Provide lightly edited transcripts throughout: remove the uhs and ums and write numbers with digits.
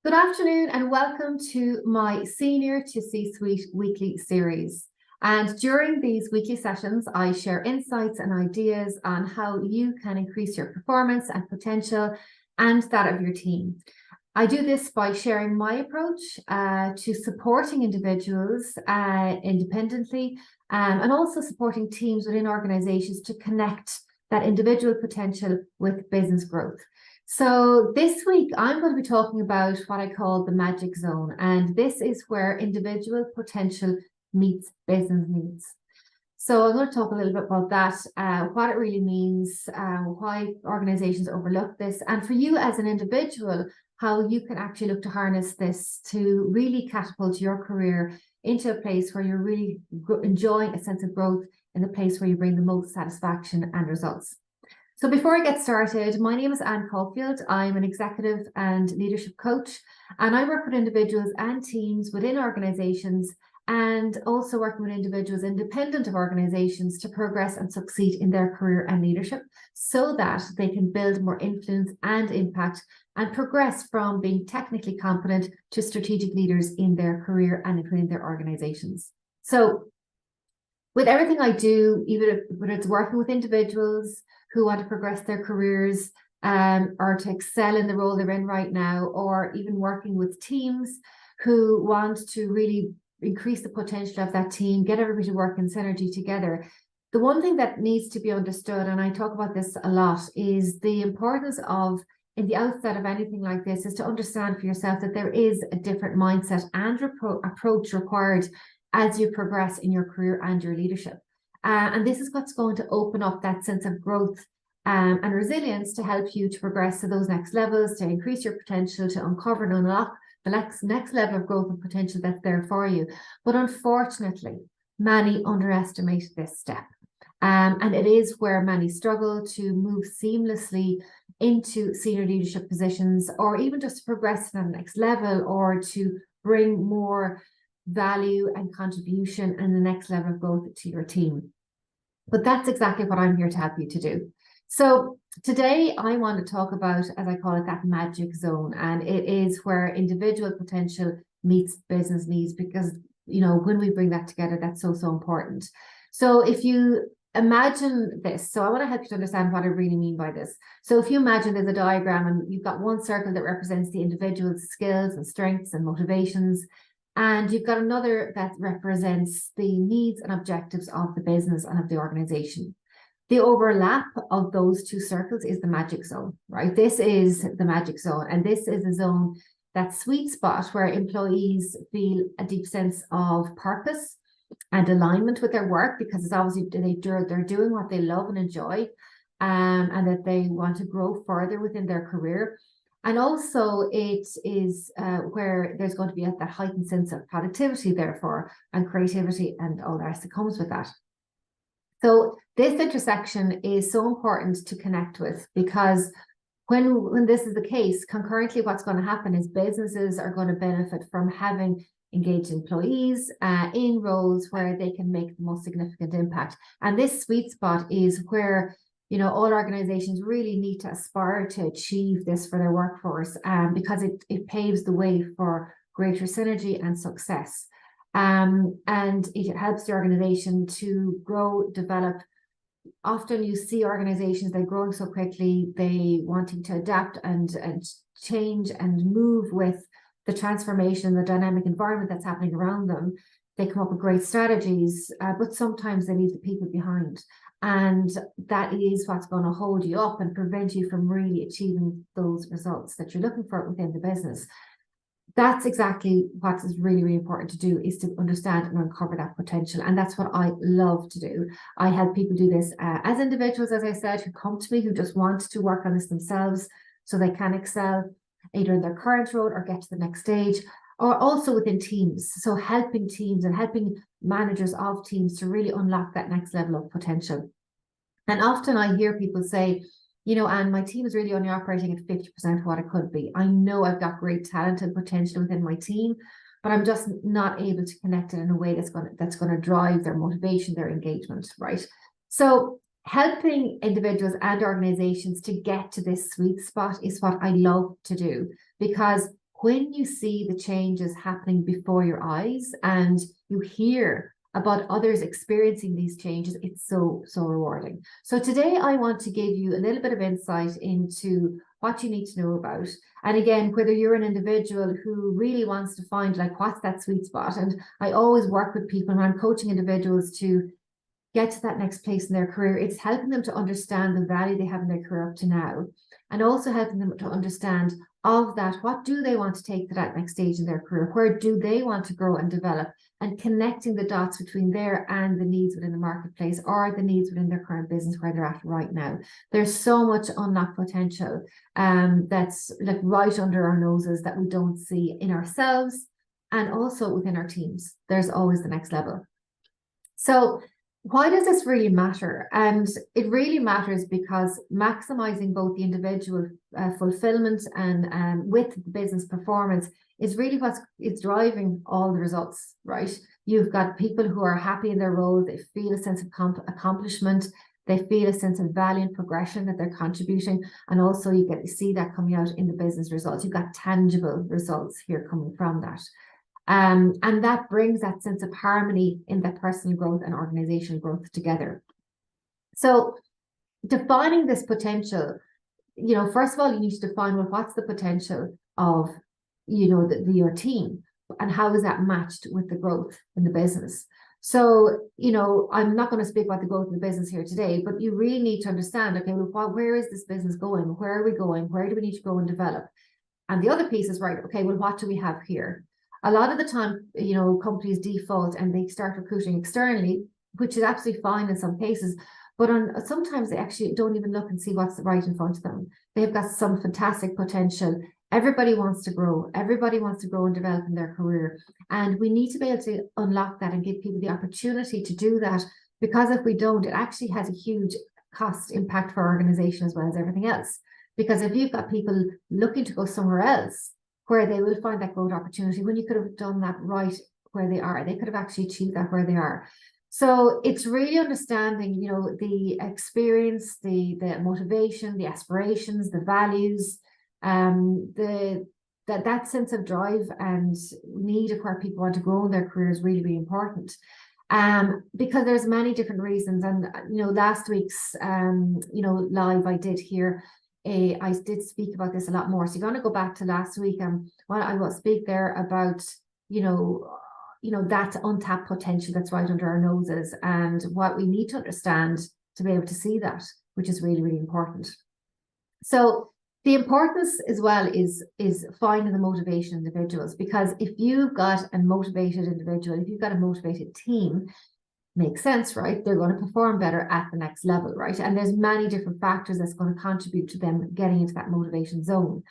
Good afternoon and welcome to my Senior to C-Suite weekly series. And during these weekly sessions, I share insights and ideas on how you can increase your performance and potential and that of your team. I do this by sharing my approach to supporting individuals independently and also supporting teams within organizations to connect that individual potential with business growth. So this week, I'm going to be talking about what I call the magic zone. And this is where individual potential meets business needs. So I'm going to talk a little bit about that, what it really means, why organizations overlook this, and for you as an individual, how you can actually look to harness this to really catapult your career into a place where you're really enjoying a sense of growth in the place where you bring the most satisfaction and results. So before I get started, my name is Anne Caulfield. I'm an executive and leadership coach, and I work with individuals and teams within organizations and also working with individuals independent of organizations to progress and succeed in their career and leadership so that they can build more influence and impact and progress from being technically competent to strategic leaders in their career and within their organizations. So with everything I do, even whether it's working with individuals who want to progress their careers or to excel in the role they're in right now, or even working with teams who want to really increase the potential of that team, get everybody to work in synergy together. The one thing that needs to be understood, and I talk about this a lot, is the importance of, in the outset of anything like this, is to understand for yourself that there is a different mindset and approach required as you progress in your career and your leadership. And this is what's going to open up that sense of growth and resilience to help you to progress to those next levels, to increase your potential, to uncover and unlock the next level of growth and potential that's there for you. But unfortunately, many underestimate this step. And it is where many struggle to move seamlessly into senior leadership positions, or even just to progress to the next level, or to bring more value and contribution and the next level of growth to your team. But that's exactly what I'm here to help you to do. So today I want to talk about, as I call it, that magic zone. And it is where individual potential meets business needs, because, you know, when we bring that together, that's so important. So if you imagine this, so I want to help you to understand what I really mean by this. So if you imagine there's a diagram and you've got one circle that represents the individual's skills and strengths and motivations, and you've got another that represents the needs and objectives of the business and of the organization. The overlap of those two circles is the magic zone, right? This is the magic zone. And this is a zone, that sweet spot where employees feel a deep sense of purpose and alignment with their work, because it's obviously they're doing what they love and enjoy, and that they want to grow further within their career. And also it is where there's going to be that heightened sense of productivity, therefore, and creativity and all the rest that comes with that. So this intersection is so important to connect with, because when this is the case, concurrently what's going to happen is businesses are going to benefit from having engaged employees in roles where they can make the most significant impact. And this sweet spot is where, you know, all organizations really need to aspire to achieve this for their workforce, because it paves the way for greater synergy and success. And it helps the organization to grow, develop. Often you see organizations, they're growing so quickly, they wanting to adapt and change and move with the transformation, the dynamic environment that's happening around them. They come up with great strategies, but sometimes they leave the people behind. And that is what's going to hold you up and prevent you from really achieving those results that you're looking for within the business. That's exactly what is really, really important to do, is to understand and uncover that potential. And that's what I love to do. I help people do this as individuals, as I said, who come to me, who just want to work on this themselves so they can excel either in their current role or get to the next stage, or also within teams. So helping teams and helping managers of teams to really unlock that next level of potential. And often I hear people say, you know, and my team is really only operating at 50% of what it could be. I know I've got great talent and potential within my team, but I'm just not able to connect it in a way that's going to drive their motivation, their engagement, right? So helping individuals and organizations to get to this sweet spot is what I love to do, because when you see the changes happening before your eyes and you hear about others experiencing these changes, it's so rewarding. So today I want to give you a little bit of insight into what you need to know about. And again, whether you're an individual who really wants to find like what's that sweet spot. And I always work with people when I'm coaching individuals to get to that next place in their career. It's helping them to understand the value they have in their career up to now, and also helping them to understand of that, what do they want to take to that next stage in their career? Where do they want to grow and develop? And connecting the dots between there and the needs within the marketplace, or the needs within their current business where they're at right now. There's so much unlocked potential that's like right under our noses that we don't see in ourselves, and also within our teams. There's always the next level. So why does this really matter? And it really matters because maximizing both the individual fulfillment and with business performance is really it's driving all the results, right? You've got people who are happy in their role, they feel a sense of accomplishment, they feel a sense of value and progression that they're contributing, and also you get to see that coming out in the business results. You've got tangible results here coming from that. And that brings that sense of harmony in that personal growth and organizational growth together. So defining this potential, first of all, you need to define, well, what's the potential of, your team, and how is that matched with the growth in the business? So, I'm not going to speak about the growth in the business here today, but you really need to understand, okay, well, where is this business going? Where are we going? Where do we need to grow and develop? And the other piece is, right, okay, well, what do we have here? A lot of the time, companies default and they start recruiting externally, which is absolutely fine in some cases, but sometimes they actually don't even look and see what's right in front of them. They've got some fantastic potential. Everybody wants to grow. Everybody wants to grow and develop in their career. And we need to be able to unlock that and give people the opportunity to do that, because if we don't, it actually has a huge cost impact for our organization as well as everything else. Because if you've got people looking to go somewhere else, where they will find that growth opportunity, when you could have done that right where they are, they could have actually achieved that where they are. So it's really understanding, the experience, the motivation, the aspirations, the values, that sense of drive and need of where people want to grow in their career is really, really important. Because there's many different reasons. And, last week's, live I did here, I did speak about this a lot more. So you're going to go back to last week, and I will speak there about, that untapped potential that's right under our noses, and what we need to understand to be able to see that, which is really, really important. So the importance as well is finding the motivation individuals, because if you've got a motivated individual, if you've got a motivated team, makes sense, right? They're going to perform better at the next level, right? And there's many different factors that's going to contribute to them getting into that motivation zone,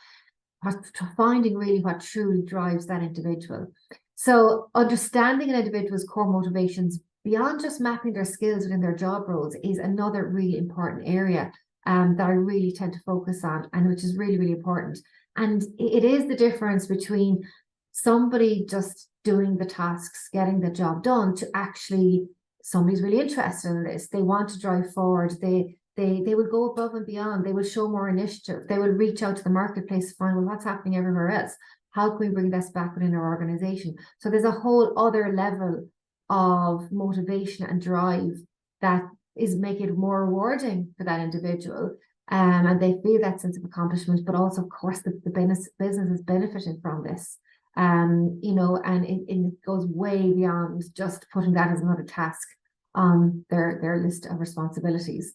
finding really what truly drives that individual. So understanding an individual's core motivations beyond just mapping their skills within their job roles is another really important area that I really tend to focus on, and which is really, really important. And it is the difference between somebody just doing the tasks, getting the job done, to actually somebody's really interested in this. They want to drive forward. They will go above and beyond. They will show more initiative. They will reach out to the marketplace to find, well, what's happening everywhere else? How can we bring this back within our organization? So there's a whole other level of motivation and drive that is making it more rewarding for that individual. And they feel that sense of accomplishment, but also, of course, the business is benefiting from this. And it goes way beyond just putting that as another task on their list of responsibilities.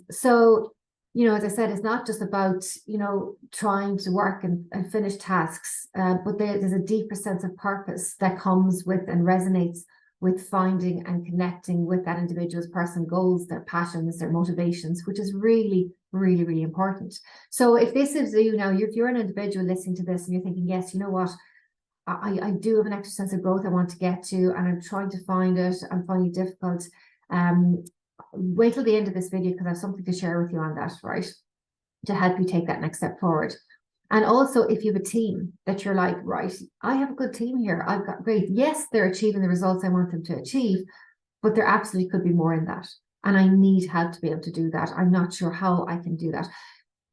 So, as I said, it's not just about, trying to work and finish tasks, but there's a deeper sense of purpose that comes with and resonates with finding and connecting with that individual's personal goals, their passions, their motivations, which is really, really, really important. So if this is you now, if you're an individual listening to this and you're thinking, yes, you know what, I do have an extra sense of growth I want to get to, and I'm trying to find it, I'm finding it difficult, wait till the end of this video, because I have something to share with you on that, right, to help you take that next step forward. And also, if you have a team that you're like, right, I have a good team here, I've got great, yes, they're achieving the results I want them to achieve, but there absolutely could be more in that. And I need help to be able to do that. I'm not sure how I can do that.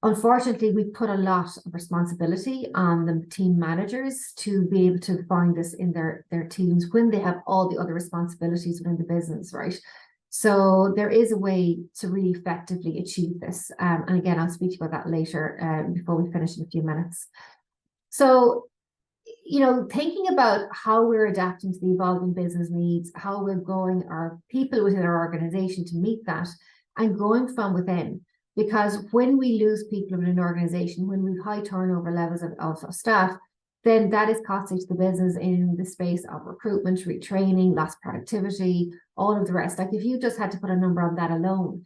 Unfortunately, we put a lot of responsibility on the team managers to be able to find this in their teams when they have all the other responsibilities within the business, right? So there is a way to really effectively achieve this. And again, I'll speak about that later before we finish in a few minutes. So, you know, thinking about how we're adapting to the evolving business needs, how we're growing our people within our organization to meet that, and growing from within. Because when we lose people in an organization, when we've high turnover levels of staff, then that is costly to the business in the space of recruitment, retraining, lost productivity, all of the rest. Like if you just had to put a number on that alone,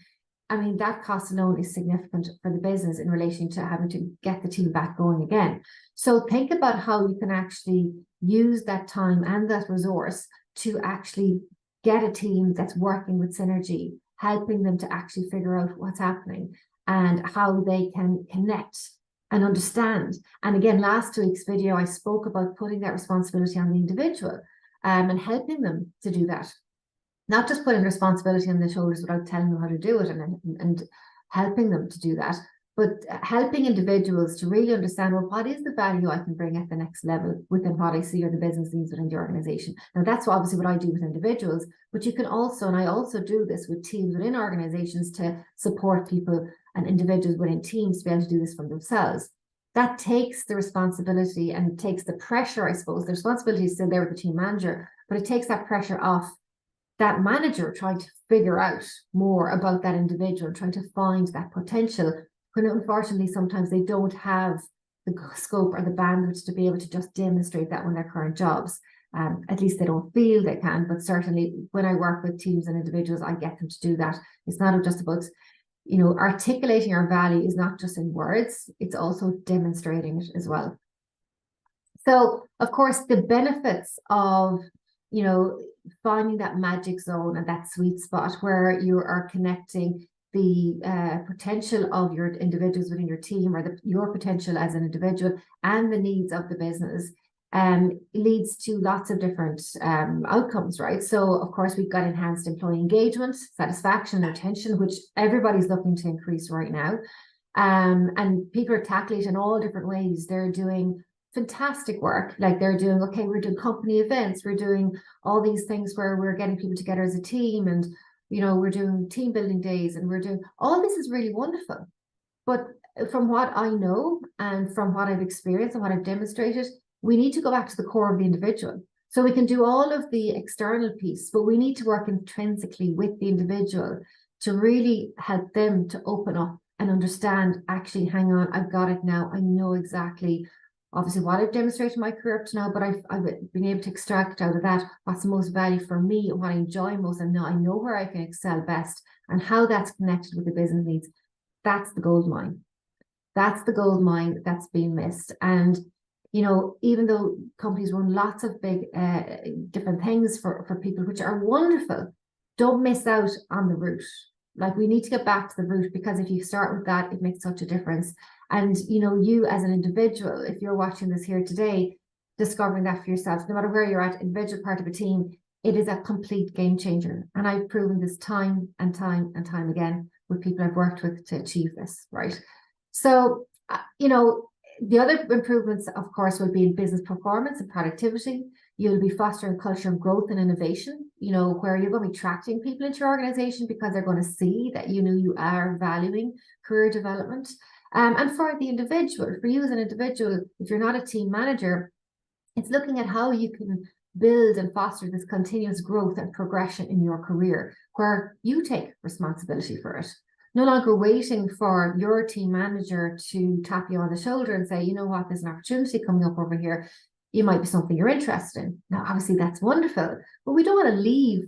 I mean, that cost alone is significant for the business in relation to having to get the team back going again. So think about how you can actually use that time and that resource to actually get a team that's working with synergy, helping them to actually figure out what's happening and how they can connect and understand. And again, last week's video, I spoke about putting that responsibility on the individual and helping them to do that. Not just putting responsibility on their shoulders without telling them how to do it and helping them to do that, but helping individuals to really understand, well, what is the value I can bring at the next level within what I see or the business needs within the organization. Now, that's obviously what I do with individuals, but you can also, and I also do this with teams within organizations to support people and individuals within teams to be able to do this for themselves. That takes the responsibility and takes the pressure, I suppose. The responsibility is still there with the team manager, but it takes that pressure off that manager trying to figure out more about that individual, trying to find that potential, when unfortunately sometimes they don't have the scope or the bandwidth to be able to just demonstrate that in their current jobs. At least they don't feel they can, but certainly when I work with teams and individuals, I get them to do that. It's not just about, you know, articulating our value is not just in words, it's also demonstrating it as well. So, of course, the benefits of, you know, finding that magic zone and that sweet spot where you are connecting the potential of your individuals within your team or your potential as an individual and the needs of the business leads to lots of different outcomes, right? So, of course, we've got enhanced employee engagement, satisfaction, retention, which everybody's looking to increase right now. And people are tackling it in all different ways. They're doing fantastic work. Like they're doing, okay, we're doing company events, we're doing all these things where we're getting people together as a team, and you know, we're doing team building days, and we're doing all this is really wonderful. But from what I know and from what I've experienced and what I've demonstrated, we need to go back to the core of the individual. So we can do all of the external piece, but we need to work intrinsically with the individual to really help them to open up and understand, actually, hang on, I've got it now. I know exactly obviously what I've demonstrated in my career up to now, but I've been able to extract out of that what's the most value for me and what I enjoy most, and now I know where I can excel best and how that's connected with the business needs. That's the gold mine. That's the gold mine that's being missed. And you know, even though companies run lots of big different things for people, which are wonderful, don't miss out on the root. Like we need to get back to the root, because if you start with that, it makes such a difference. And, you know, you as an individual, if you're watching this here today, discovering that for yourself, no matter where you're at, individual part of a team, it is a complete game changer. And I've proven this time and time and time again with people I've worked with to achieve this, right? So, you know, the other improvements, of course, will be in business performance and productivity. You'll be fostering a culture of growth and innovation, you know, where you're going to be attracting people into your organization because they're going to see that, you know, you are valuing career development. And for the individual, for you as an individual, if you're not a team manager, it's looking at how you can build and foster this continuous growth and progression in your career, where you take responsibility for it. No longer waiting for your team manager to tap you on the shoulder and say, you know what, there's an opportunity coming up over here. It might be something you're interested in. Now, obviously, that's wonderful, but we don't want to leave,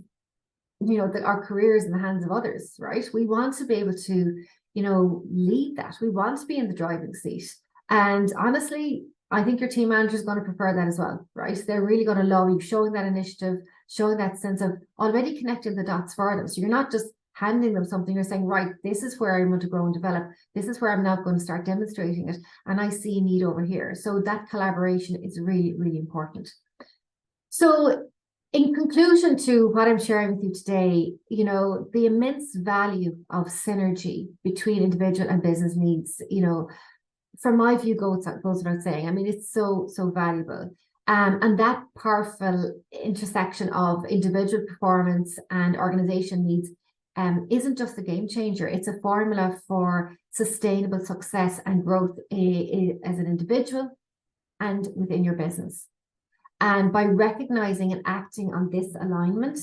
you know, our careers in the hands of others, right? We want to be able to, you know, lead that. We want to be in the driving seat. And honestly, I think your team manager is going to prefer that as well, right? They're really going to love you showing that initiative, showing that sense of already connecting the dots for them. So you're not just handing them something, you're saying, right, this is where I want to grow and develop. This is where I'm now going to start demonstrating it. And I see a need over here. So that collaboration is really, really important. So In conclusion to what I'm sharing with you today, you know, the immense value of synergy between individual and business needs, you know, from my view goes without saying. I mean, it's so valuable. And that powerful intersection of individual performance and organization needs isn't just a game changer. It's a formula for sustainable success and growth as an individual and within your business. And by recognizing and acting on this alignment,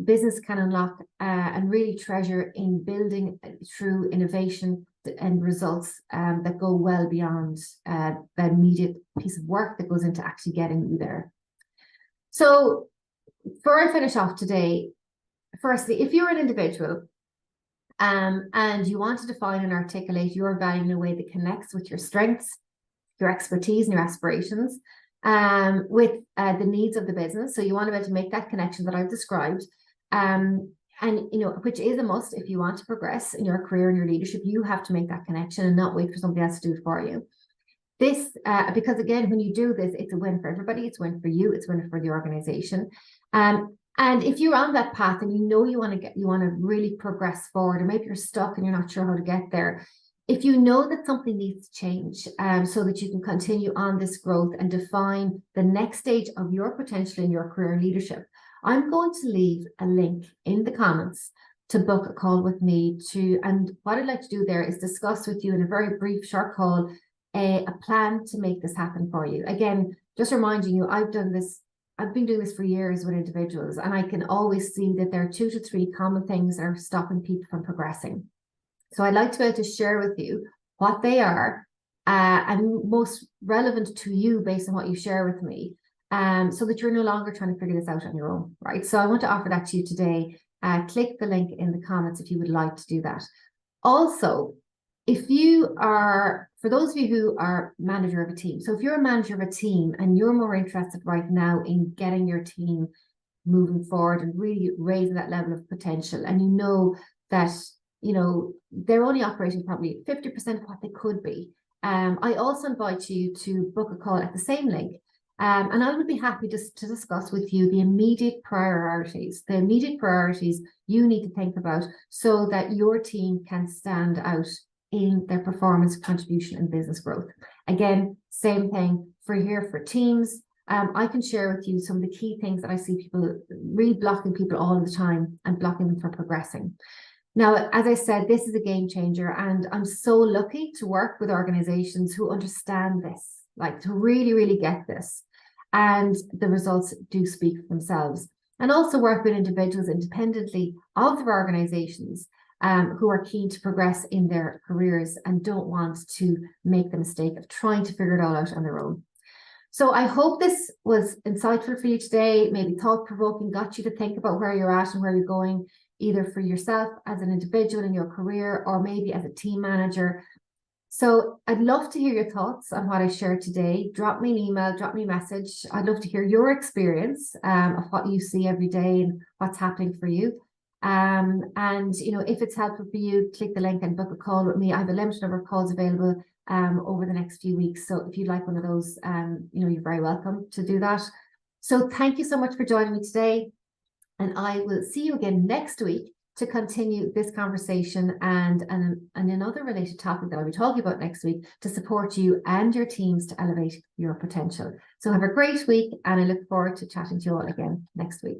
business can unlock and really treasure in building through innovation and results that go well beyond the immediate piece of work that goes into actually getting you there. So before I finish off today, firstly, if you're an individual and you want to define and articulate your value in a way that connects with your strengths, your expertise and your aspirations, with the needs of the business. So you want to be able to make that connection that I've described. And, you know, which is a must if you want to progress in your career and your leadership, you have to make that connection and not wait for somebody else to do it for you. This, because again, when you do this, it's a win for everybody. It's a win for you. It's a win for the organization. And if you're on that path and you know you want to really progress forward, or maybe you're stuck and you're not sure how to get there, if you know that something needs to change so that you can continue on this growth and define the next stage of your potential in your career and leadership, I'm going to leave a link in the comments to book a call with me and what I'd like to do there is discuss with you in a very brief, short call, a plan to make this happen for you. Again, just reminding you, I've been doing this for years with individuals, and I can always see that there are 2 to 3 common things that are stopping people from progressing. So I'd like to be able to share with you what they are and most relevant to you based on what you share with me, so that you're no longer trying to figure this out on your own, right? So I want to offer that to you today. Click the link in the comments if you would like to do that. Also, for those of you who are manager of a team, so if you're a manager of a team and you're more interested right now in getting your team moving forward and really raising that level of potential, and you know that, you know, they're only operating probably 50% of what they could be, I also invite you to book a call at the same link. And I would be happy to discuss with you the immediate priorities you need to think about so that your team can stand out in their performance, contribution, and business growth. Again, same thing for teams. I can share with you some of the key things that I see people really blocking people all the time and blocking them from progressing. Now, as I said, this is a game changer, and I'm so lucky to work with organizations who understand this, like to really get this, and the results do speak for themselves. And also work with individuals independently of their organizations who are keen to progress in their careers and don't want to make the mistake of trying to figure it all out on their own. So I hope this was insightful for you today, maybe thought-provoking, got you to think about where you're at and where you're going, either for yourself as an individual in your career or maybe as a team manager. So I'd love to hear your thoughts on what I shared today. Drop me an email, drop me a message. I'd love to hear your experience of what you see every day and what's happening for you. And, you know, if it's helpful for you, click the link and book a call with me. I have a limited number of calls available over the next few weeks. So if you'd like one of those, you know, you're very welcome to do that. So thank you so much for joining me today. And I will see you again next week to continue this conversation and another related topic that I'll be talking about next week to support you and your teams to elevate your potential. So have a great week, and I look forward to chatting to you all again next week.